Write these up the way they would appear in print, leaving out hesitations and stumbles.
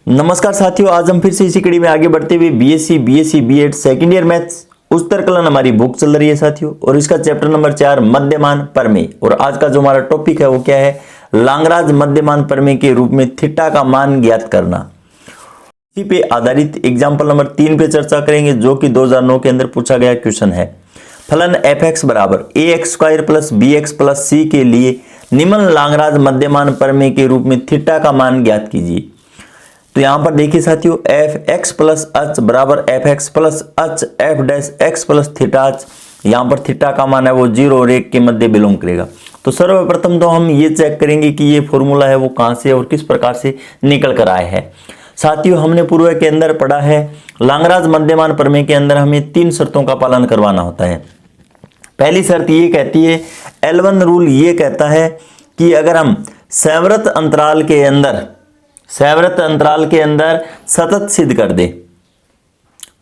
नमस्कार साथियों, आज हम फिर से इसी कड़ी में आगे बढ़ते हुए BSc BEd second year maths उत्तर कलन हमारी बुक चल रही है साथियों, और इसका चैप्टर नंबर 4 मध्यमान प्रमेय। और आज का जो हमारा टॉपिक है वो क्या है? लांगराज मध्यमान प्रमेय के रूप में थीटा का मान ज्ञात करना। इसी पे आधारित एग्जाम्पल नंबर 3 पे चर्चा करेंगे, जो कि 2009 के अंदर पूछा गया क्वेश्चन है। फलन fx बराबर ax² plus bx plus c के लिए निम्न लांगराज मध्यमान प्रमेय के रूप में थीटा का मान ज्ञात कीजिए। तो यहां पर देखिए साथियों, fx प्लस h बराबर fx plus h f dash x plus theta h। यहां पर थीटा का मान है वो 0 और 1 के मध्य बिलोंग करेगा। तो सर्वप्रथम तो हम ये चेक करेंगे कि ये फॉर्मूला है वो कहां से और किस प्रकार से निकल कर आए हैं। साथियों, हमने पूर्व के अंदर पढ़ा है लांगराज मध्यमान प्रमेय के अंदर हमें 3 शर्तों का पालन करवाना होता है। पहली शर्त ये कहती है, L1 रूल ये कहता है कि अगर हम सैवृत अंतराल के अंदर सतत सिद्ध कर दे,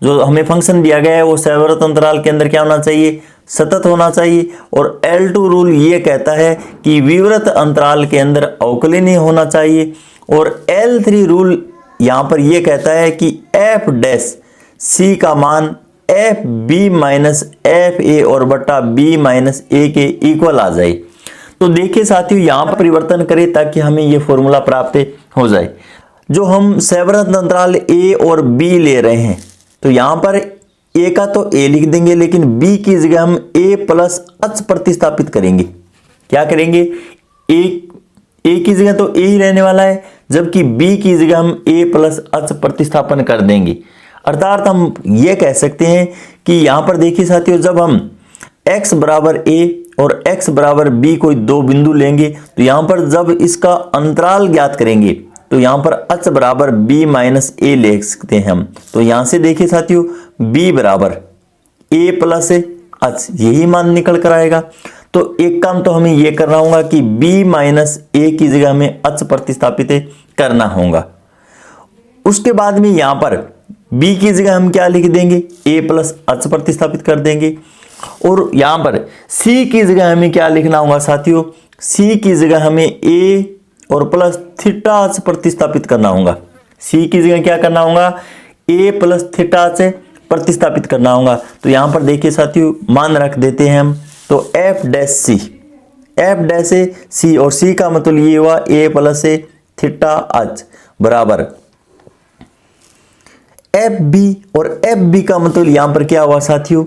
जो हमें फंक्शन दिया गया है वो सैवृत अंतराल के अंदर क्या होना चाहिए? सतत होना चाहिए। और L2 रूल ये कहता है कि विवृत अंतराल के अंदर अवकलनीय होना चाहिए। और L3 रूल यहां पर यह कहता है कि f डैश c का मान f b minus f a और बटा बी माइनस ए के इक्वल आ जाए। तो देखिए साथियों, यहां पर परिवर्तन करें ताकि हमें यह फॉर्मूला प्राप्त हो जाए। जो हम सैवृत अंतराल ए और बी ले रहे हैं, तो यहां पर ए का तो ए लिख देंगे, लेकिन बी की जगह हम ए प्लस एच प्रतिस्थापित करेंगे। क्या करेंगे? ए की जगह तो ए ही रहने वाला है, जबकि बी की जगह हम ए प्लस एच प्रतिस्थापन कर देंगे। अर्थात हम ये कह सकते हैं कि यहां पर देखिए साथियों, जब हम x बराबर a और x बराबर b कोई दो बिंदु लेंगे, तो यहां पर जब इसका अंतराल ज्ञात करेंगे तो यहां पर h बराबर b माइनस a ले सकते हैं हम। तो यहां से देखिए साथियों, b बराबर a प्लस h, यही मान निकल कर आएगा। तो एक काम तो हमें यह करना होगा कि b माइनस a की जगह हमें h प्रतिस्थापित करना होगा। उसके बाद में यहां पर b की जगह हम क्या लिख देंगे? a प्लस h प्रतिस्थापित कर देंगे। और यहां पर c की जगह हमें क्या लिखना होगा साथियों? c की जगह हमें a और प्लस थीटा h प्रतिस्थापित करना होगा। c की जगह क्या करना होगा? a प्लस थीटा h प्रतिस्थापित करना होगा। तो यहां पर देखिए साथियों, मान रख देते हैं हम। तो f डैश c और c का मतलब ये हुआ a प्लस थीटा h बराबर एफ बी, और एफ बी का मतलब यहां पर क्या हुआ साथियों?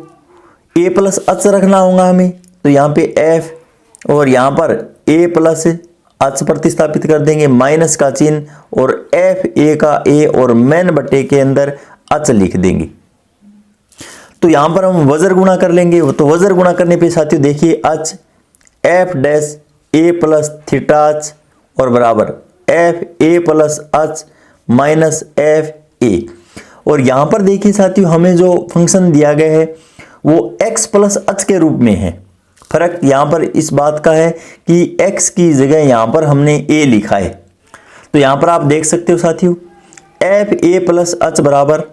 ए प्लस एच रखना होगा हमें। तो यहां पे एफ और यहां पर ए प्लस एच प्रतिस्थापित कर देंगे, माइनस का चिन्ह, और एफ ए का ए और मेन बटे के अंदर एच लिख देंगे। तो यहां पर हम वज्र गुणा कर लेंगे। तो वज्र गुणा करने पे साथियों देखिए, एच एफ डैश ए प्लस थीटा एच और बराबर F A plus H minus f a. और यहां पर देखिए साथियों, हमें जो फंक्शन दिया गया है वो x प्लस h के रूप में है। फर्क यहां पर इस बात का है कि x की जगह यहां पर हमने a लिखा है। तो यहां पर आप देख सकते हो साथियों, एफ ए प्लस h बराबर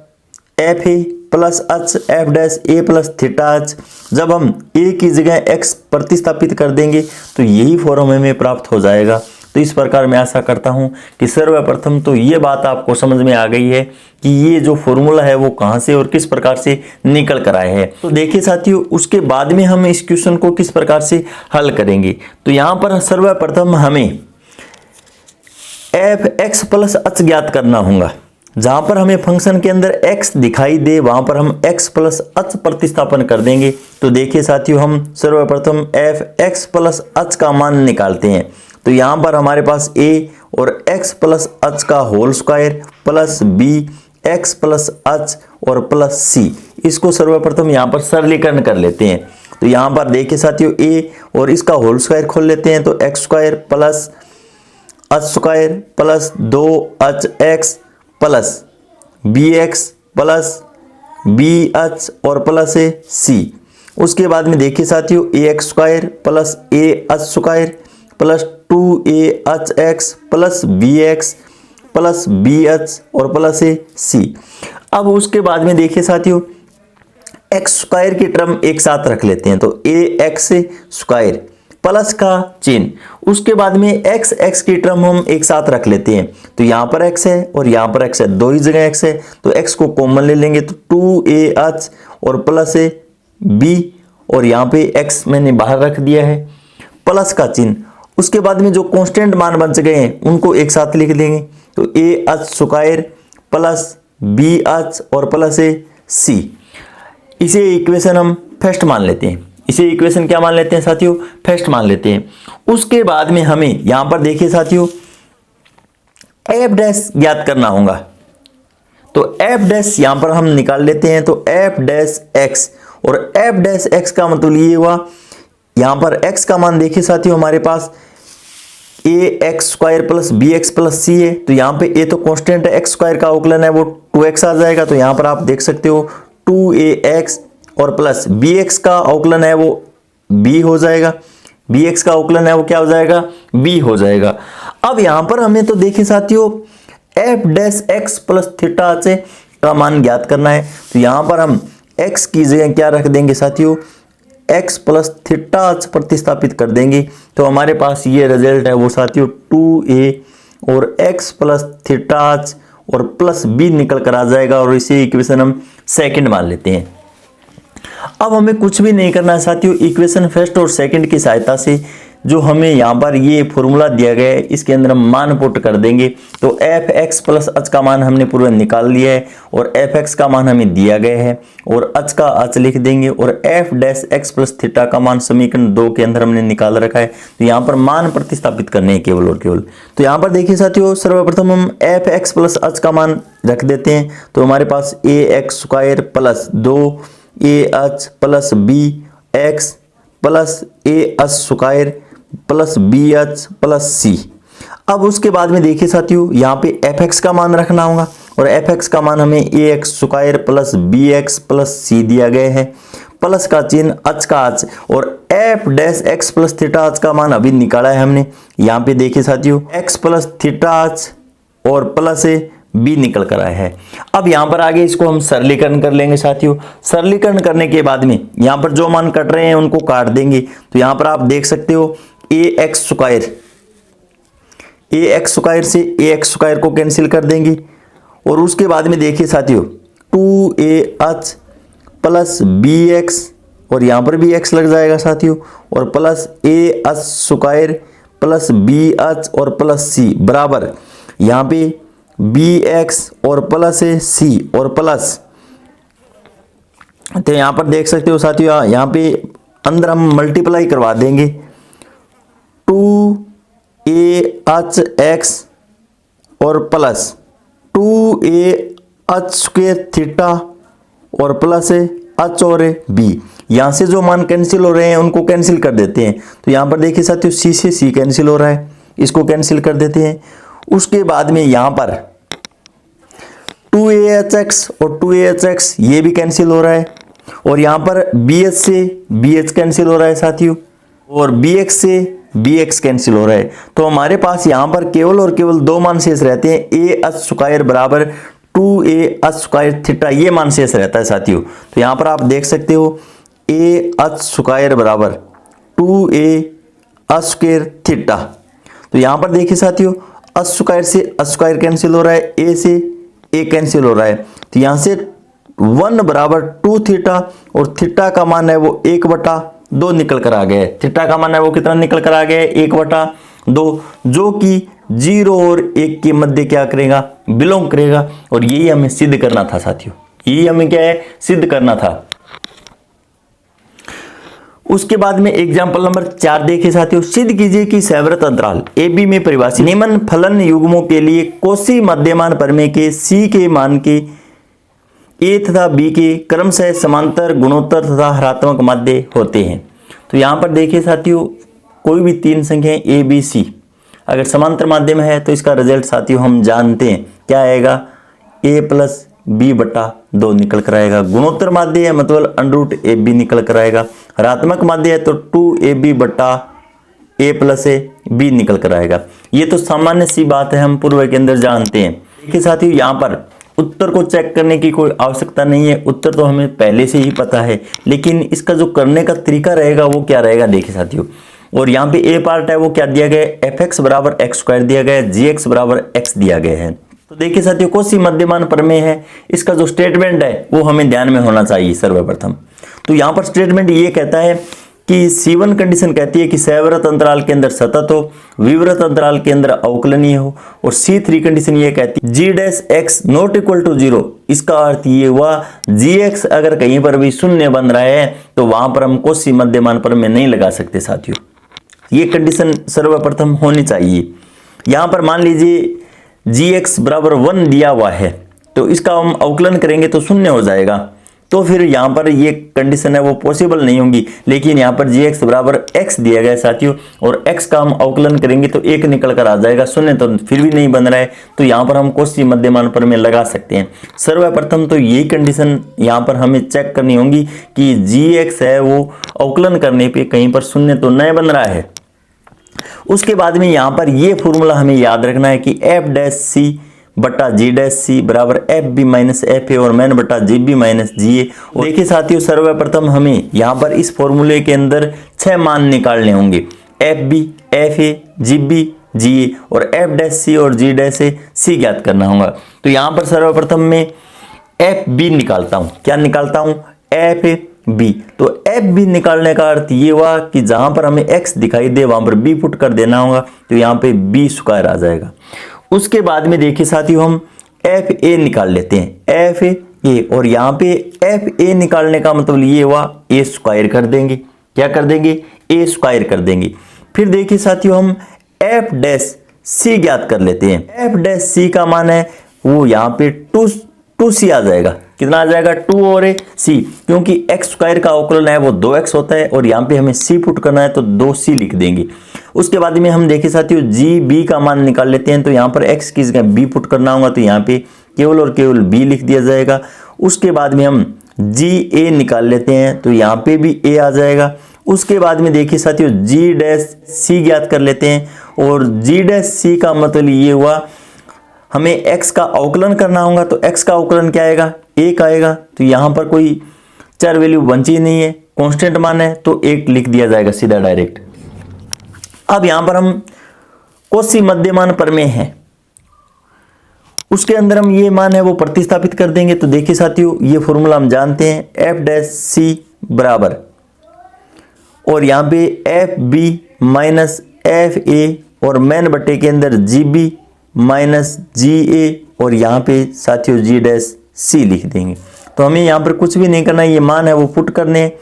F A plus h F dash A plus theta h। जब हम a की जगह x प्रतिस्थापित कर देंगे तो यही फॉर्म हमें प्राप्त हो जाएगा। तो इस प्रकार मैं आशा करता हूं कि सर्वप्रथम तो ये बात आपको समझ में आ गई है कि ये जो फॉर्मूला है वो कहां से और किस प्रकार से निकल कर आए हैं। तो देखिए साथियों, उसके बाद में हम इस क्वेश्चन को किस प्रकार से हल करेंगे। तो यहां पर सर्वप्रथम हमें एफ एक्स प्लस एच ज्ञात करना होगा। जहां पर हमें फंक्शन के अंदर x दिखाई दे वहां पर हम x प्लस h प्रतिस्थापन कर देंगे। तो देखिए साथियों, हम सर्वप्रथम एफ एक्स प्लस h का मान निकालते हैं। तो यहां पर हमारे पास a और x प्लस h का whole square plus b x plus h और प्लस c, इसको सर्वप्रथम यहां पर सरलीकरण कर लेते हैं। तो यहां पर देखिए साथियों, a और इसका होल स्क्वायर खोल लेते हैं। तो x square plus h square plus 2hx plus bx plus bh और प्लस c। उसके बाद में देखिए साथियों, ax square plus ah square plus 2ahx plus bx plus bh और प्लस c। अब उसके बाद में देखिए साथियों, x स्क्वायर की टर्म एक साथ रख लेते हैं। तो ax स्क्वायर प्लस का चिन्ह, उसके बाद में एक्स एक्स की टर्म हम एक साथ रख लेते हैं। तो यहाँ पर एक्स है और यहाँ पर एक्स है, दो ही जगह एक्स है, तो एक्स को कॉमन ले लेंगे तो 2AH और प्लस है b, और यहाँ पे एक्स मैंने बाहर रख दिया है, प्लस का चिन्ह। उसके बाद में जो कांस्टेंट मान बच गए हैं उनको एक साथ लिख देंगे, तो AH स्क्वायर प्लस BH और प्लस है C। इसे इक्वेशन हम फर्स्ट मान लेते हैं, इसे इक्वेशन क्या मान लेते हैं साथियों, फर्स्ट मान लेते हैं। उसके बाद में हमें यहां पर देखिए साथियों एफ डैश ज्ञात करना होगा, तो एफ डैश यहां पर हम निकाल लेते हैं, तो एफ डैश एक्स, और एफ डैश एक्स का मतलब ये हुआ, यहां पर एक्स का मान देखिए साथियों हमारे पास AX square plus BX plus C है, तो यहाँ पे ए तो कांस्टेंट है, एक्स स्क्वायर का अवकलन है वो 2x आ जाएगा, तो यहाँ पर आप देख सकते हो 2AX और प्लस BX का अवकलन है वो B हो जाएगा, BX का अवकलन है वो क्या हो जाएगा, B हो जाएगा। अब यहाँ पर हमें तो देखिए साथियों F dash x plus theta से का मान ज्ञात करना है, तो यहाँ पर हम x की जगह क्या रख देंगे साथियों, x प्लस थीटा प्रतिस्थापित कर देंगे, तो हमारे पास ये रिजल्ट है वो साथियों 2a और x प्लस थीटा और प्लस b निकल कर आ जाएगा, और इसे इक्वेशन हम सेकंड मान लेते हैं। अब हमें कुछ भी नहीं करना है साथियों, इक्वेशन फर्स्ट और सेकंड की सहायता से जो हमें यहाँ पर ये फॉर्मूला दिया गया है इसके अंदर हम मान पुट कर देंगे, तो एफ एक्स प्लस एच का मान हमने पूरा निकाल लिया है, और एफ एक्स का मान हमें दिया गया है, और एच का एच लिख देंगे, और f dash x plus theta का मान समीकरण 2 के अंदर हमने निकाल रखा है, तो यहाँ पर मान प्रतिस्थापित करने हैं केवल और केवल। तो यहाँ पर देखिए साथियों सर्वप्रथम हम एफ एक्स प्लस एच का मान रख देते हैं, तो हमारे पास AX square plus 2AH plus BX plus AH square plus BH plus C। अब उसके बाद में देखिए साथियों यहाँ पे fx का मान रखना होगा, और fx का मान हमें AX square plus BX plus C दिया गया है, प्लस का चिन्ह h का h, और f dash x plus theta h का मान अभी निकाला है हमने, यहाँ पे देखिए साथियों x प्लस थीटा h और प्लस b निकल कर आया है। अब यहाँ पर आगे इसको हम सरलीकरण कर लेंगे साथियों, सरलीकरण करने के बाद में यहाँ पर जो मान कट रहे हैं उनको काट देंगे, तो यहाँ पर आप देख सकते हो AX स्क्वायर से AX स्क्वायर को कैंसिल कर देंगे, और उसके बाद में देखिए साथियों 2AH प्लस BX, और यहाँ पर भी x लग जाएगा साथियों, और plus AH square plus BH और प्लस C बराबर यहाँ पे BX और प्लस C और प्लस, तो यहाँ पर देख सकते हो साथियों यहाँ पे अंदर हम मल्टीप्लाई करवा देंगे 2AHX और प्लस 2AH स्क्वायर थीटा और प्लस h और b। यहाँ से जो मान कैंसिल हो रहे हैं उनको कैंसिल कर देते हैं, तो यहाँ पर देखिए साथियों c से c कैंसिल हो रहा है, इसको कैंसिल कर देते हैं। उसके बाद में यहाँ पर 2AHX और 2AHX ये भी कैंसिल हो रहा है, और यहाँ पर BH से BH कैंसिल हो रहा है साथियों, और BX से BX कैंसिल हो रहा है, तो हमारे पास यहाँ पर केवल और केवल दो मान शेष रहते हैं, AH स्क्वायर बराबर 2AH स्क्वायर थीटा, ये मान शेष रहता है साथियों। तो यहाँ पर आप देख सकते हो AH स्क्वायर बराबर 2AH स्क्वायर थीटा, तो यहाँ पर देखिए साथियों h स्क्वायर से h स्क्वायर कैंसिल हो रहा है, a से a कैंसिल हो रहा है, तो यहाँ से 1 बराबर 2 थीटा, और थीटा का मान है वो 1/2 निकल कर आ गया है, थीटा का मान है वो कितना निकल कर आ गया है 1/2, जो कि 0 और 1 के मध्य क्या करेगा, बिलोंग करेगा, और यही हमें सिद्ध करना था साथियों, यही हमें क्या है सिद्ध करना था। उसके बाद में एग्जाम्पल नंबर 4 देखिए साथियों, सिद्ध कीजिए कि सैवरत अंतराल AB में परिभाषित निम्न फलन युग्मों के लिए कोशी मध्यमान प्रमेय के C के मान के A तथा B के क्रमशः समांतर गुणोत्तर तथा हरात्मक माध्य होते हैं। तो यहाँ पर देखिए साथियों कोई भी 3 संख्याएं A B C अगर समांतर माध्य में है तो इसका रिजल्ट साथियों हम जानते हैं क्या आएगा, A प्लस B/2 निकल कर आएगा। गुणोत्तर माध्य है मतलब √AB निकल कर आएगा। हरात्मक माध्य है तो 2AB/A प्लस B निकल कर आएगा। ये तो सामान्य सी बात है, हम पूर्व के अंदर जानते हैं। देखिए साथियों यहाँ पर उत्तर को चेक करने की कोई आवश्यकता नहीं है, उत्तर तो हमें पहले से ही पता है, लेकिन इसका जो करने का तरीका रहेगा वो क्या रहेगा। देखिए साथियों और यहाँ पे ए पार्ट है वो क्या दिया गया है, एफ एक्स बराबर एक्स स्क्वायर दिया गया है, जी एक्स बराबर एक्स दिया गया है। तो देखिए साथियों, कौशी मध्यमान प्रमेय है, इसका जो स्टेटमेंट है वो हमें ध्यान में होना चाहिए सर्वप्रथम। तो यहाँ पर स्टेटमेंट ये कहता है कि C1 कंडीशन कहती है कि सैवृत अंतराल के अंदर सतत हो, विवृत अंतराल के अंदर अवकलनीय हो, और C3 कंडीशन ये कहती है g dash x not equal to 0। इसका अर्थ ये हुआ जी एक्स अगर कहीं पर भी शून्य बन रहा है तो वहां पर हम कौशी मध्यमान प्रमेय नहीं लगा सकते साथियों। ये कंडीशन सर्वप्रथम होनी चाहिए। यहां पर मान लीजिए जी एक्स बराबर 1 दिया हुआ है, तो इसका हम अवकलन करेंगे तो शून्य हो जाएगा, तो फिर यहाँ पर ये कंडीशन है वो पॉसिबल नहीं होगी। लेकिन यहाँ पर जी एक्स बराबर एक्स दिया गया है साथियों, और एक्स का हम अवकलन करेंगे तो एक निकल कर आ जाएगा, शून्य तो फिर भी नहीं बन रहा है, तो यहाँ पर हम कौशी मध्यमान प्रमेय लगा सकते हैं। सर्वप्रथम तो यही कंडीशन यहाँ पर हमें चेक करनी होगी कि जी एक्स है वो अवकलन करने पर कहीं पर शून्य तो नहीं बन रहा है। उसके बाद में यहाँ पर ये फॉर्मूला हमें याद रखना है कि एफ डैश सी बटा जी डैश सी बराबर f b minus f a और मैन बटा जी बी माइनस जी ए। देखिए साथियों, सर्वप्रथम हमें यहाँ पर इस फॉर्मूले के अंदर 6 मान निकालने होंगे, f b, f a, g b, g a, और एफ डैश सी और जी डैश ए सी ज्ञात करना होगा। तो यहाँ पर सर्वप्रथम मैं एफ बी निकालता हूँ। क्या निकालता हूँ? F a b. तो एफ बी निकालने का अर्थ ये हुआ कि जहां पर हमें एक्स दिखाई दे वहां पर बी पुट कर देना होगा, तो यहाँ पे बी स्क्वायर आ जाएगा। उसके बाद में देखिए साथियों, हम एफ ए निकाल लेते हैं, एफ ए, और यहाँ पे एफ ए निकालने का मतलब ये हुआ ए स्क्वायर कर देंगे। क्या कर देंगे? ए स्क्वायर कर देंगे। फिर देखिए साथियों, हम एफ डैश सी ज्ञात कर लेते हैं। एफ डैश सी का मान है वो यहाँ पे टू सी आ जाएगा। कितना आ जाएगा? 2 और ए सी, क्योंकि एक्स स्क्वायर का अवकलन है वो 2x होता है, और यहाँ पे हमें सी पुट करना है तो 2c लिख देंगे। उसके बाद में हम देखिए साथियों, जी बी का मान निकाल लेते हैं। तो यहाँ पर x की जगह b पुट करना होगा, तो यहाँ पे केवल और केवल b लिख दिया जाएगा। उसके बाद में हम जी ए निकाल लेते हैं, तो यहाँ पे भी a आ जाएगा। उसके बाद में देखिए साथियों, जी डैश सी ज्ञात कर लेते हैं, और जी डैश सी का मतलब ये हुआ हमें x का अवकलन करना होगा। तो x का अवकलन क्या आएगा? 1 आएगा। तो यहाँ पर कोई चर वैल्यू बची नहीं है, कांस्टेंट मान है, तो 1 लिख दिया जाएगा सीधा डायरेक्ट। अब यहाँ पर हम कौशी मध्यमान प्रमेय है, उसके अंदर हम ये मान है वो प्रतिस्थापित कर देंगे। तो देखिए साथियों, ये फॉर्मूला हम जानते हैं, एफ डैश सी बराबर, और यहाँ पे f b minus f a और मैन बटे के अंदर G B minus ji a, और यहाँ पे साथियों जी डैश सी लिख देंगे। तो हमें यहाँ पर कुछ भी नहीं करना, ये मान है वो पुट करने हैं।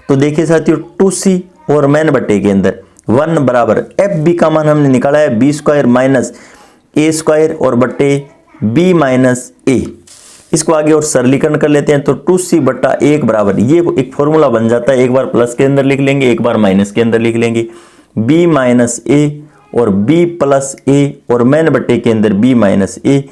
तो देखिए साथियों, 2c और मैन बटे के अंदर 1 बराबर एफ बी का मान हमने निकाला है बी स्क्वायर माइनस ए स्क्वायर और बटे बी माइनस ए। इसको आगे और सरलीकरण कर लेते हैं, तो 2c बट्टा 1 बराबर, ये एक फॉर्मूला बन जाता है, एक बार प्लस के अंदर लिख लेंगे, एक बार माइनस के अंदर लिख लेंगे, b माइनस ए और b प्लस ए और मैन बटे के अंदर b माइनस ए।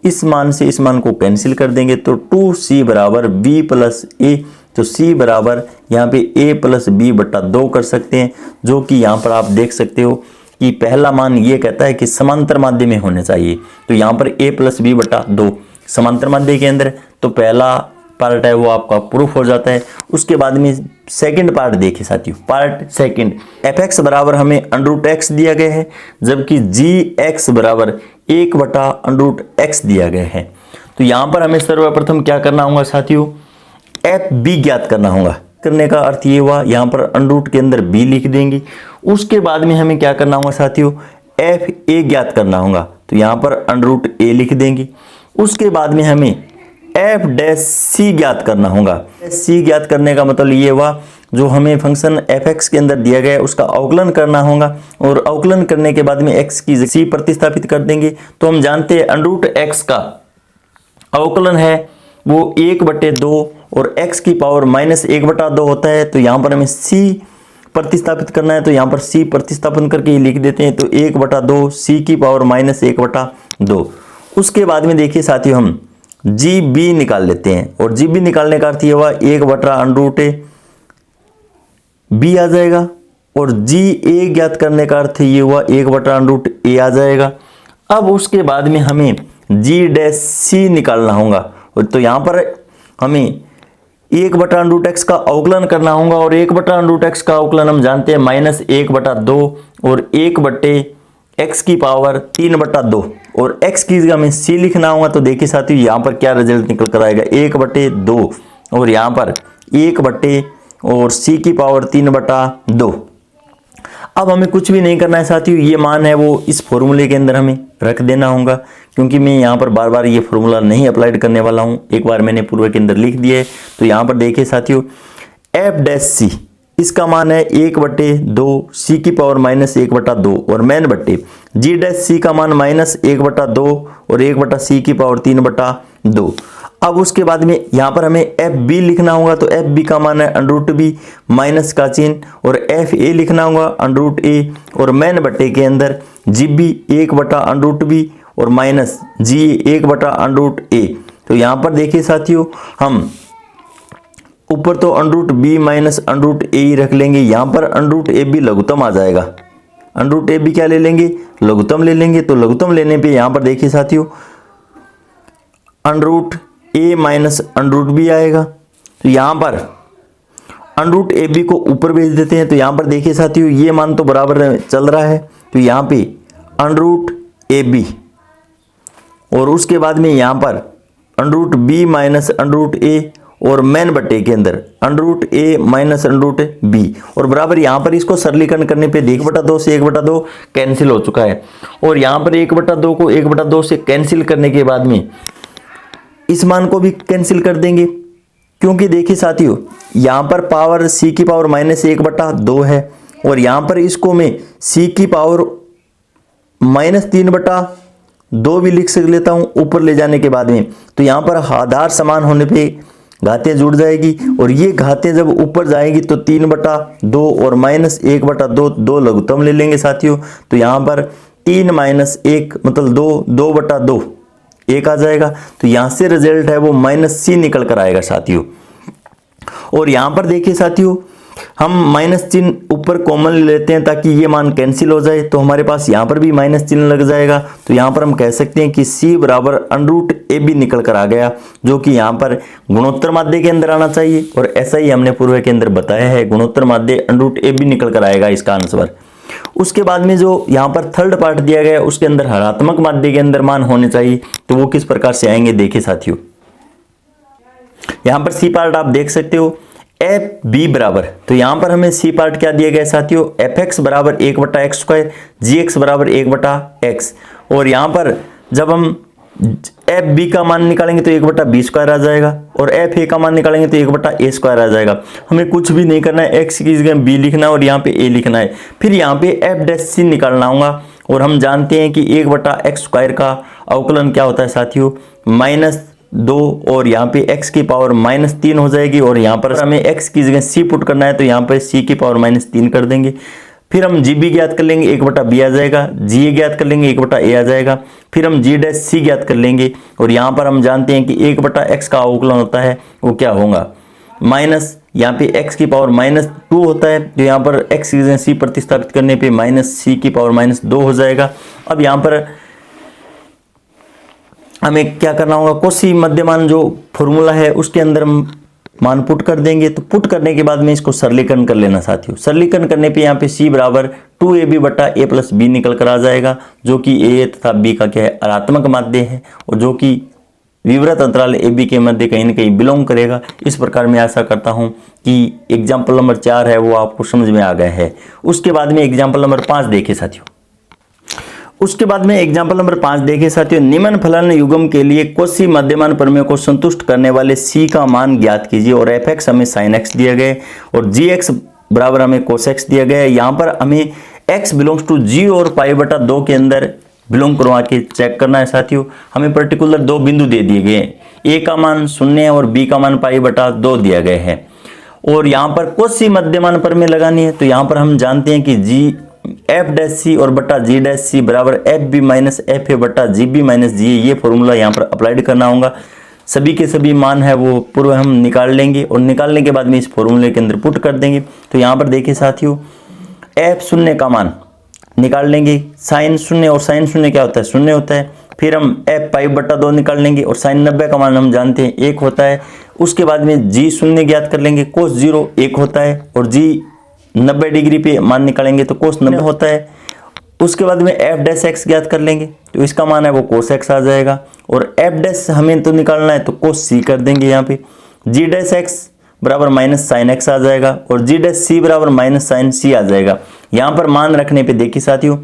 इस मान से इस मान को कैंसिल कर देंगे, तो 2c बराबर b प्लस ए, तो c बराबर यहाँ पे a प्लस b बट्टा 2 कर सकते हैं, जो कि यहाँ पर आप देख सकते हो कि पहला मान ये कहता है कि समांतर माध्य में होने चाहिए। तो यहाँ पर a प्लस b बट्टा 2 समांतर माध्य के अंदर, तो पहला पार्ट है वो आपका प्रूफ हो जाता है। उसके बाद में सेकंड पार्ट देखिए साथियों, पार्ट सेकंड, एफ एक्स बराबर हमें अंडरूट एक्स दिया गया है, जबकि जी एक्स बराबर 1 बटा अंडरूट एक्स दिया गया है। तो यहाँ पर हमें सर्वप्रथम क्या करना होगा साथियों? एफ बी ज्ञात करना होगा। करने का अर्थ ये हुआ, यहाँ पर अंडरूट के अंदर बी लिख देंगे। उसके बाद में हमें क्या करना होगा साथियों? एफ ए ज्ञात करना होगा, तो यहाँ पर अंडरूट ए लिख देंगे। उसके बाद में हमें एफ डैश सी ज्ञात करना होगा। सी ज्ञात करने का मतलब ये हुआ, जो हमें फंक्शन एफ एक्स के अंदर दिया गया है उसका अवकलन करना होगा, और अवकलन करने के बाद में एक्स की सी प्रतिस्थापित कर देंगे। तो हम जानते हैं अंडरूट एक्स का अवकलन है वो 1/2 और x की पावर -1/2 होता है। तो यहाँ पर हमें c प्रतिस्थापित करना है, तो यहाँ पर c प्रतिस्थापन करके ही लिख देते हैं, तो 1/2 c की पावर -1/2। उसके बाद में देखिए साथियों, हम जी बी निकाल लेते हैं, और जी बी निकालने का अर्थ ये हुआ 1/√a b आ जाएगा, और जी ए ज्ञात करने का अर्थ ये हुआ 1/√a आ जाएगा। अब उसके बाद में हमें जी डैश सी निकालना होगा, तो यहाँ पर हमें 1/√x का अवकलन करना होगा, और 1/√x का अवकलन हम जानते हैं -1/2 और 1/x की पावर 3/2, और x की जगह हमें c लिखना होगा। तो देखिए साथियों यहाँ पर क्या रिजल्ट निकल कर आएगा, 1/2 और यहाँ पर 1 और c की पावर 3/2। अब हमें कुछ भी नहीं करना है साथियों, ये मान है वो इस फॉर्मूले के अंदर हमें रख देना होगा, क्योंकि मैं यहाँ पर बार बार ये फॉर्मूला नहीं अप्लाइड करने वाला हूँ, एक बार मैंने पूर्व के अंदर लिख दिया है। तो यहाँ पर देखिए साथियों f' इसका मान है 1/2 c की पावर -1/2 और मैन बट्टे g' का मान -1/2 और 1/c की पावर 3/2। अब उसके बाद में यहाँ पर हमें FB लिखना होगा, तो FB का मान है √b माइनस का चिन्ह, और FA लिखना होगा √a, और मैन बट्टे के अंदर GB 1/√b और माइनस GA 1/√a। तो यहाँ पर देखिए साथियों हम ऊपर तो √b माइनस √a ही रख लेंगे, यहाँ पर √ab लघुत्तम आ जाएगा। √ab क्या ले लेंगे, लघुत्तम ले लेंगे। तो लघुत्तम लेने पे यहाँ पर देखिए साथियों √a माइनस √b आएगा। तो यहाँ पर √ab को ऊपर भेज देते हैं। तो यहाँ पर देखिए साथियों ये मान तो बराबर चल रहा है, तो यहाँ पे √ab और उसके बाद में यहाँ पर √b माइनस √a और मैन बट्टे के अंदर √a माइनस √b, और बराबर यहाँ पर इसको सरलीकरण करने पे 1/2 से 1/2 कैंसिल हो चुका है, और यहाँ पर 1/2 को 1/2 से कैंसिल करने के बाद में इस मान को भी कैंसिल कर देंगे, क्योंकि देखिए साथियों यहाँ पर पावर c की पावर -1/2 है, और यहाँ पर इसको मैं c की पावर -3/2 भी लिख लेता हूँ ऊपर ले जाने के बाद में। तो यहाँ पर आधार समान होने पे घातें जुड़ जाएगी, और ये घातें जब ऊपर जाएगी तो 3/2 और -1/2 दो लघुत्तम ले लेंगे साथियों। तो यहाँ पर 3 - 1 मतलब 2/2 1 आ जाएगा। तो यहाँ से रिजल्ट है वो -c निकल कर आएगा साथियों। और यहाँ पर देखिए साथियों हम माइनस चिन्ह ऊपर कॉमन ले लेते हैं ताकि ये मान कैंसिल हो जाए, तो हमारे पास यहाँ पर भी माइनस चिन्ह लग जाएगा। तो यहाँ पर हम कह सकते हैं कि c बराबर √ab निकल कर आ गया, जो कि यहाँ पर गुणोत्तर माध्य के अंदर आना चाहिए, और ऐसा ही हमने पूर्व के अंदर बताया है, गुणोत्तर माध्य √ab निकल कर आएगा इसका आंसर। उसके बाद में जो यहाँ पर थर्ड पार्ट दिया गया है उसके अंदर हरात्मक माध्य के अंदर मान होने चाहिए, तो वो किस प्रकार से आएंगे देखिए साथियों। यहाँ पर सी पार्ट आप देख सकते हो FB बराबर, तो यहाँ पर हमें सी पार्ट क्या दिया गया है साथियों, fx बराबर 1/x², gx बराबर 1/x, और यहाँ पर जब हम FB का मान निकालेंगे तो 1/b² आ जाएगा, और FA का मान निकालेंगे तो 1/a² आ जाएगा। हमें कुछ भी नहीं करना है, x की जगह b लिखना है और यहाँ पे a लिखना है। फिर यहाँ पे f' निकालना होगा, और हम जानते हैं कि 1/x² का अवकलन क्या होता है साथियों, -2, और यहाँ पे x की पावर -3 हो जाएगी, और यहाँ पर हमें x की जगह c पुट करना है तो यहाँ पे c की पावर -3 कर देंगे। फिर हम GB ज्ञात कर लेंगे 1/b आ जाएगा, GA ज्ञात कर लेंगे 1/a आ जाएगा, फिर हम G' ज्ञात कर लेंगे, और यहाँ पर हम जानते हैं कि 1/x का अवकलन होता है वो क्या होगा, माइनस यहाँ पे x की पावर -2 होता है, तो यहाँ पर x की जगह c प्रतिस्थापित करने पे -c की पावर -2 हो जाएगा। अब यहाँ पर हमें क्या करना होगा, कोसी मध्यमान जो फॉर्मूला है उसके अंदर हम मान पुट कर देंगे। तो पुट करने के बाद में इसको सरलीकरण कर लेना साथियों। सरलीकरण करने पे यहाँ पे c बराबर 2ab/a + b निकल कर आ जाएगा, जो कि a तथा b का क्या है, ऋणात्मक माध्य है, और जो कि विवृत अंतराल AB के मध्य कहीं न कहीं बिलोंग करेगा। इस प्रकार मैं आशा करता हूँ कि एग्जाम्पल नंबर 4 है वो आपको समझ में आ गया है। उसके बाद में एग्जाम्पल नंबर 5 देखिए साथियों। उसके बाद में एग्जाम्पल नंबर 5 देखिए साथियों, निम्न फलन युग्म के लिए कोसी मध्यमान प्रमेय को संतुष्ट करने वाले c का मान ज्ञात कीजिए, और fx हमें sin x दिया गया है, और gx बराबर हमें cos x दिया गया है। यहाँ पर हमें x बिलोंग्स टू g और π/2 के अंदर बिलोंग करवा के चेक करना है साथियों। हमें पर्टिकुलर 2 बिंदु दे दिए गए हैं, a का मान 0 है और b का मान π/2 दिया गया है, और यहाँ पर कोसी मध्यमान प्रमेय लगानी है। तो यहाँ पर हम जानते हैं कि f' और बटा g' बराबर fb माइनस fa बटा gb माइनस ga, ये फॉर्मूला यहाँ पर अप्लाइड करना होगा। सभी के सभी मान है वो पूर्व हम निकाल लेंगे, और निकालने के बाद में इस फॉर्मूले के अंदर पुट कर देंगे। तो यहाँ पर देखिए साथियों f0 का मान निकाल लेंगे, sin 0, और sin 0 क्या होता है, 0 होता है, फिर हम f पाई बटा 2 निकाल लेंगे और sin 90 का मान हम जानते हैं 1 होता है। उसके बाद में g शून्य ज्ञात कर लेंगे, cos 0 1 होता है और g 90 डिग्री पे मान निकालेंगे तो cos 90 होता है। उसके बाद में f डैश x ज्ञात कर लेंगे तो इसका मान है वो cos x आ जाएगा और f डैश हमें तो निकालना है तो cos c कर देंगे यहाँ पे। g डैश x बराबर माइनस साइन x आ जाएगा और g डैश c बराबर माइनस साइन c आ जाएगा। यहाँ पर मान रखने पे देखिए साथियों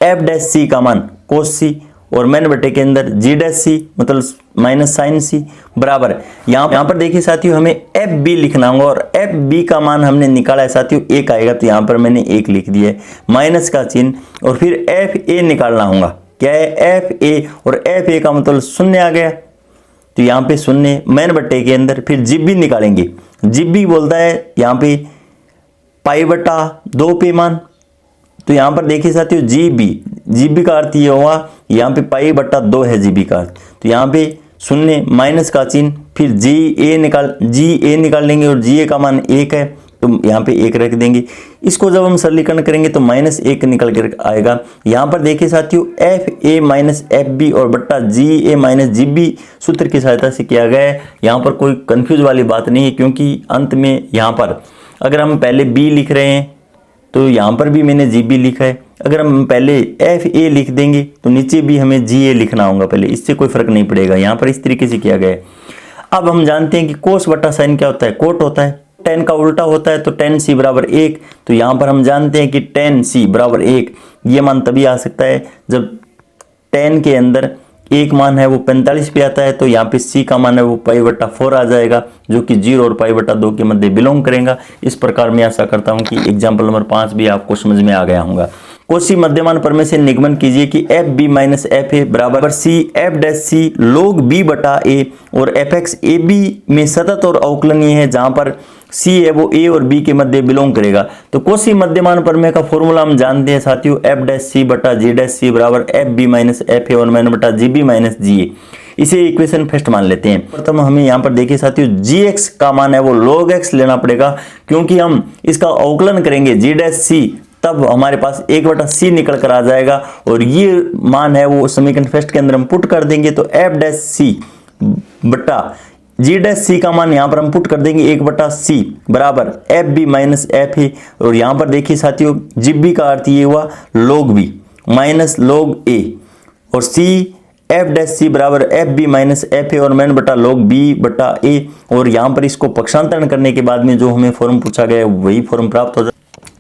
f डैश c का मान cos c और मैन बटे के अंदर g डैश c मतलब माइनस साइन c बराबर यहाँ पर देखिए साथियों हमें एफ बी लिखना होगा और एफ बी का मान हमने निकाला है साथियों 1 आएगा तो यहाँ पर मैंने 1 लिख दिया है, माइनस का चिन्ह और फिर एफ ए निकालना होगा। क्या है एफ ए और एफ ए का मतलब शून्य आ गया तो यहाँ पे शून्य मैन बटे के अंदर फिर जी बी निकालेंगे। जी बी बोलता है यहाँ पे पाई बटा 2 पे मान, तो यहाँ पर देखिए साथियों जी बी का अर्थ ये होगा यहाँ पे पाई बटा 2 है जी बी का अर्थ, तो यहाँ पे शून्य माइनस का चिन्ह फिर जी ए निकाल लेंगे और जी ए का मान 1 है तो यहाँ पे 1 रख देंगे। इसको जब हम सरलीकरण करेंगे तो माइनस 1 निकल कर आएगा। यहाँ पर देखिए साथियों f a minus f b और बट्टा जी ए माइनस जी बी सूत्र की सहायता से किया गया है। यहाँ पर कोई कंफ्यूज वाली बात नहीं है क्योंकि अंत में यहाँ पर अगर हम पहले बी लिख रहे हैं तो यहाँ पर भी मैंने जी बी लिखा है, अगर हम पहले एफ ए लिख देंगे तो नीचे भी हमें जी ए लिखना होगा पहले, इससे कोई फर्क नहीं पड़ेगा। यहाँ पर इस तरीके से किया गया है। अब हम जानते हैं कि कोस बटा साइन क्या होता है, कोट होता है। टेन का उल्टा होता है तो टेन सी बराबर 1, तो यहाँ पर हम जानते हैं कि टेन सी बराबर 1 ये मान तभी आ सकता है जब टेन के अंदर एक मान है वो 45 पे आता है, तो यहाँ पे सी का मान है वो पाई बटा 4 आ जाएगा जो कि 0 और पाई बटा 2 के मध्य बिलोंग करेगा। इस प्रकार मैं आशा करता हूँ कि एग्जाम्पल नंबर 5 भी आपको समझ में आ गया होगा। कोसी मध्यमान प्रमेय से निगमन कीजिए कि f b minus f a बराबर सी एफ डैश सी लोग बी बटा ए और एफ एक्स ए बी में सतत और अवकलनीय है जहां पर सी है वो ए और बी के मध्य बिलोंग करेगा। तो कोसी मध्यमान प्रमेय का फॉर्मूला हम जानते हैं साथियों एफ डैश सी बटा जी डैश सी बराबर f b minus f a और मैन बटा जी बी माइनस जी ए। इसे इक्वेशन फर्स्ट मान लेते हैं। प्रथम हमें यहाँ पर देखिए साथियों जी एक्स का मान है वो log x लेना पड़ेगा क्योंकि हम इसका अवकलन करेंगे जी डैश सी तब हमारे पास 1/c निकल कर आ जाएगा और ये मान है वो समीकरण फर्स्ट के अंदर हम पुट कर देंगे तो एफ डैश सी बटा जी डैश सी का मान यहाँ पर हम पुट कर देंगे 1/c बराबर f b minus f a और यहाँ पर देखिए साथियों जी बी का अर्थ ये हुआ log b माइनस log a और c एफ डैश सी बराबर f b minus f a और मैन बटा log b बटा a और यहाँ पर इसको पक्षांतरण करने के बाद में जो हमें फॉर्म पूछा गया है वही फॉर्म प्राप्त हो जाए।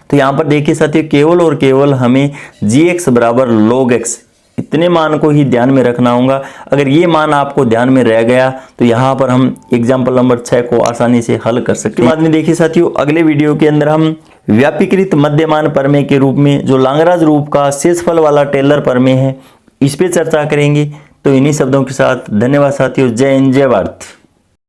तो यहाँ पर देखिए साथियों केवल और केवल हमें जी एक्स बराबर log x इतने मान को ही ध्यान में रखना होगा। अगर ये मान आपको ध्यान में रह गया तो यहाँ पर हम एग्जाम्पल नंबर 6 को आसानी से हल कर सकते हैं। बाद में देखिए साथियों अगले वीडियो के अंदर हम व्यापीकृत मध्यमान प्रमेय के रूप में जो लांगराज रूप का शेषफल वाला टेलर प्रमेय है इस पे चर्चा करेंगे। तो इन्हीं शब्दों के साथ धन्यवाद साथियों, जय हिंद जय भारत।